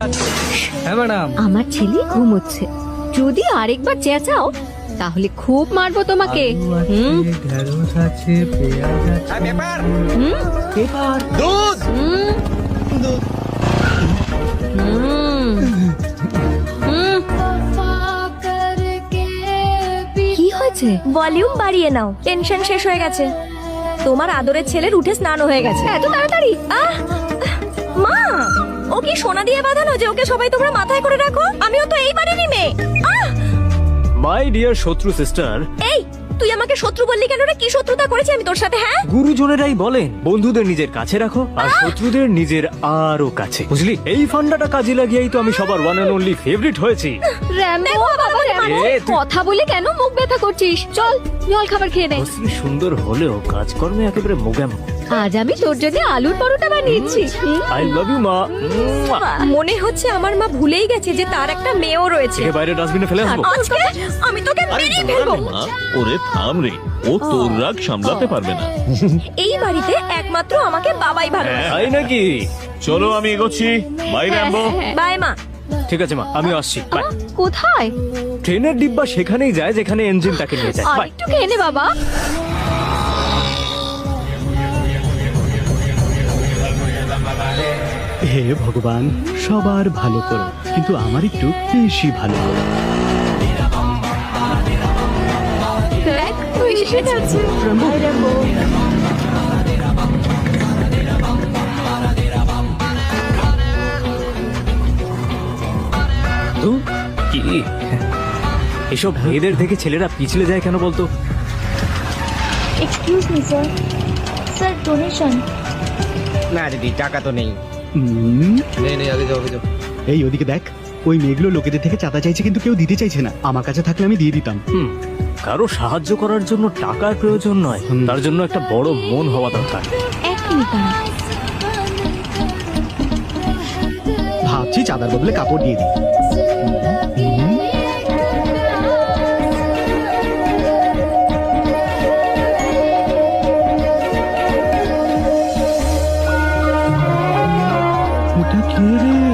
হ্যাঁ ম্যাডাম। আমার ছেলে ঘুমোচ্ছে, যদি আরেকবার চেঁচাও তাহলে খুব মারবো তোমাকে। ঢেঁড়স আছে, পেঁয়াজ আছে, পেপার, দুধ কি হয়েছে? ভলিউম বাড়িয়ে নাও, টেনশন শেষ হয়ে গেছে। তোমার আদরের ছেলের উঠে স্নান হয়ে গেছে। এত তাড়াতাড়ি? মা, ও কি সোনা দিয়ে বাঁধানো যে ওকে সবাই তোমরা মাথায় করে রাখো? আমিও তো এই বাড়িরই মেয়ে। মাই ডিয়ার শত্রু সিস্টার। এই, তুই আমাকে শত্রু বললি কেন রে? কি শত্রুতা করেছি আমি তোর সাথে? হ্যাঁ, গুরুজনেরাই বলেন বন্ধুদের নিজের কাছে রাখো আর শত্রুদের নিজের আরো কাছে, বুঝলি? এই ফান্ডাটা কাজে লাগিয়েই তো আমি সবার ওয়ান এন্ড অনলি ফেভারিট হয়েছি। র্যাম্বো, বাবা র্যাম্বো, এ, তুই- কথা বলে কেন মুখ ব্যথা করছিস? চল জল খাবার খেয়ে নে। অশ্রী সুন্দর হলেও কাজকর্মে একেবারে মোগাম। আজ আমি তোর জন্য আলুর পরোটা বানিয়েছি। আই লাভ ইউ মা। মনে হচ্ছে আমার মা ভুলেই গেছে যে তার একটা মেয়েও রয়েছে। একে বাইরে ডাস্টবিনে ফেলে আসবো। আজকে আমি তোকে মেরেই ফেলবো। মা, ওরে থাম রে, ও তোর রাগ সামলাতে পারবে না। এই বাড়িতে একমাত্র আমাকে বাবাই ভালোবাসে। তাই নাকি? চলো আমি এগোচ্ছি। By Rambo. বাই মা। ঠিক আছে মা, আমি আসছি। বাই। কোথায়? ট্রেনের ডিব্বা সেখানেই যায় যেখানে ইঞ্জিনটাকে নিয়ে যায়। আর বাই। একটু খেয়ে নে বাবা। হে ভগবান, সবার ভালো করো, কিন্তু আমার একটু বেশি ভালো করো। দেখ, তুই এসে যাচ্ছে। তো কি এসব মেয়েদের দেখে ছেলেরা পিছলে যায় কেন বলতো? Excuse me sir, sir donation. না দিদি, টাকা তো নেই। নেই, আগে যাও, আগে যাও। এই ওদিকে দেখ, ওই মেয়েগুলো লোকেদের থেকে চাঁদা চাইছে কিন্তু কেউ দিতে চাইছে না। আমার কাছে থাকলে আমি দিয়ে দিতাম। কারো সাহায্য করার জন্য টাকার প্রয়োজন নয়, তার জন্য একটা বড় মন হওয়া দরকার। এক মিনিট দাঁড়া। ভাবছি চাঁদার বদলে কাপড় দিয়ে দিই। ওটা কে রে?